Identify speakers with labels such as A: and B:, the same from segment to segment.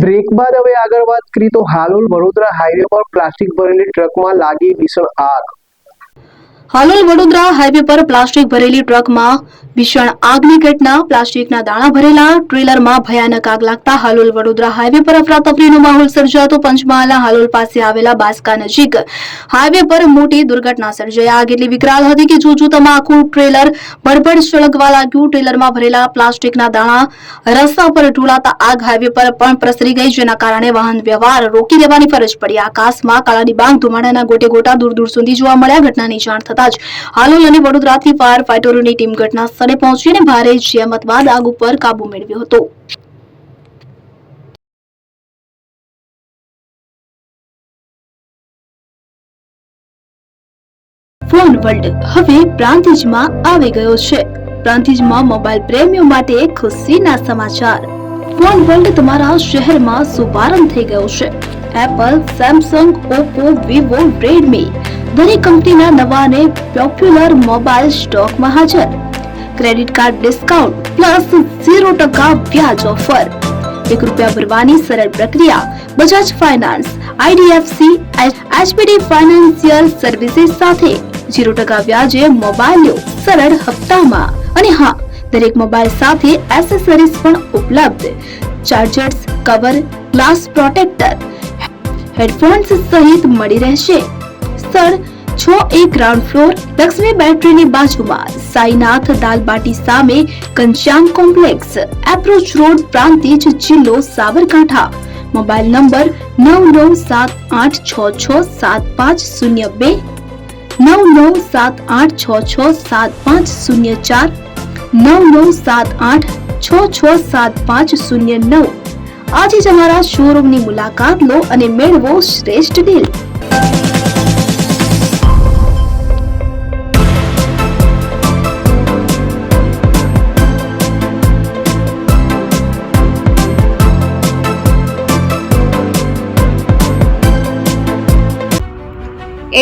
A: Break બાદ હવે આગળ વાત કરીએ તો હાલોલ વડોદરા હાઈવે પર પ્લાસ્ટિક ભરેલી ટ્રકમાં લાગી ભીષણ આગ।
B: હાલોલ વડોદરા હાઈવે પર પ્લાસ્ટિક ભરેલી ટ્રકમાં ભીષણ આગની ઘટના। પ્લાસ્ટિકના દાણા ભરેલા ટ્રેલરમાં ભયાનક આગ લાગતા હાલોલ વડોદરા હાઈવે પર અફરાતફરીનો માહોલ સર્જાતો। પંચમહાલના હાલોલ પાસે આવેલા બાસ્કા નજીક હાઈવે પર મોટી દુર્ઘટના સર્જાઈ। આગ એટલી વિકરાળ હતી કે જોતમાં આખું ટ્રેલર ભડભડ સળગવા લાગ્યું। ટ્રેલરમાં ભરેલા પ્લાસ્ટિકના દાણા રસ્તા પર ઢોળાતા આગ હાઈવે પર પણ પ્રસરી ગઈ, જેના કારણે વાહન વ્યવહાર રોકી દેવાની ફરજ પડી। આકાશમાં કાળા ડિબાંગ ધુમાડાના ગોટે ગોટા દૂર દૂર સુધી જોવા મળ્યા। ઘટનાની જાણ થતાં જ હાલોલ અને વડોદરાથી ફાયર ફાઈટરોની ટીમ ઘટના સ્થળે પહોંચીને ભારે જહેમત બાદ આગ ઉપર કાબુ મેળવ્યો હતો। ફોન વર્લ્ડ હવે પ્રાંતિજમાં આવી ગયો છે। પ્રાંતિજમાં મોબાઈલ પ્રેમીઓ માટે ખુશીના સમાચાર। ફોન વર્લ્ડ તમારા શહેરમાં શુભારંભ થઈ ગયો છે। Apple, Samsung, Oppo, Vivo, Redmi દરેક કંપનીના નવા અને પોપ્યુલર મોબાઈલ સ્ટોકમાં હાજર। ક્રેડિટ કાર્ડ ડિસ્કાઉન્ટ પ્લસ 0% વ્યાજ ઓફર, ₹1 ભરવાની સરળ પ્રક્રિયા। Bajaj finance, IDFC, HPD financial services સાથે 0% વ્યાજે મોબાઈલ લો સરળ હપ્તામાં। અને હા, દરેક મોબાઈલ સાથે એસેસરીઝ પણ ઉપલબ્ધ। Chargers, cover, glass protractor, headphones સહિત મળી રહેશે। સ્થળ 6A ગ્રાઉન્ડ ફ્લોર, લક્ષ્મી બેટરીની બાજુમાં, સાઈનાથ દાલબાટી સામે, Ghanshyam complex, approach road, Prantij, જિલ્લો સાબરકાંઠા। Mobile number 9978667502, 9978667504, 9978667509। આજે જ અમારા શોરૂમની મુલાકાત લો અને મેળવો શ્રેષ્ઠ deal.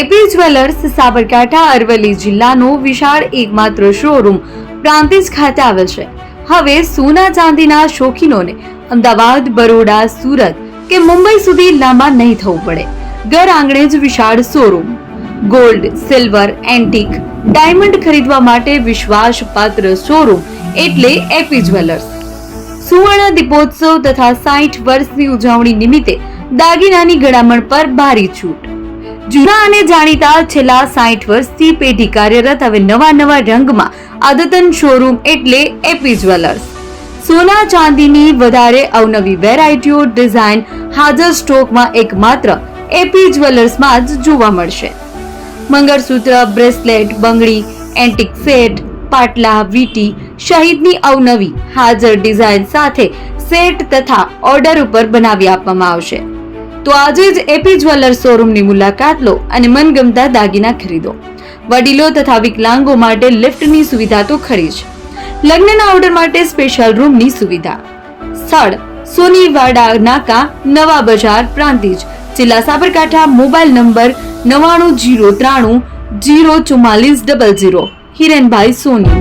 C: AP jewellers Sabarkantha Aravalli જિલ્લાનો વિશાળ એકમાત્ર શોરૂમ પ્રાંતિજ ખાતે આવેલ છે। હવે સોના ચાંદીના શોખીનોને અમદાવાદ, બરોડા, સુરત કે મુંબઈ સુધી લાંબા નહીં થવું પડે। ઘર આંગણે જ વિશાળ showroom. Gold, silver, antique, diamond ખરીદવા માટે વિશ્વાસપાત્ર શોરૂમ એટલે એપી જ્વેલર્સ। સુવર્ણ દીપોત્સવ તથા 60 વર્ષની ઉજવણી નિમિત્તે દાગીનાની ગળામણ પર ભારી છૂટ। જૂના અને જાણીતા છેલ્લા 60 વર્ષથી પેઢી કાર્યરત હવે નવા રંગમાં અદ્યતન શોરૂમ એટલે એપી જ્વેલર્સ। સોના ચાંદીની વધારે અવનવી વેરાયટીઓ, ડિઝાઇન હાજર સ્ટોકમાં એકમાત્ર એપી જ્વેલર્સમાં જ જોવા મળશે। મંગળસૂત્ર, બ્રેસલેટ, બંગડી, એન્ટિક સેટ, પાટલા, વીટી સહિતની અવનવી હાજર ડિઝાઇન સાથે સેટ તથા ઓર્ડર ઉપર બનાવી આપવામાં આવશે। તો આજે જ એપી જ્વેલર્સ શોરૂમની મુલાકાત લો અને મનગમતા દાગીના ખરીદો। વડીલો તથા વિકલાંગો માટે લિફ્ટની સુવિધા તો ખરી જ, લગ્નના ઓર્ડર માટે સ્પેશિયલ રૂમની સુવિધા। સ્થળ સોનીવાડા નાકા, નવા બજાર, પ્રાંતિજ, જિલ્લા સાબરકાંઠા। Mobile number 9903004400। હિરેનભાઈ સોની।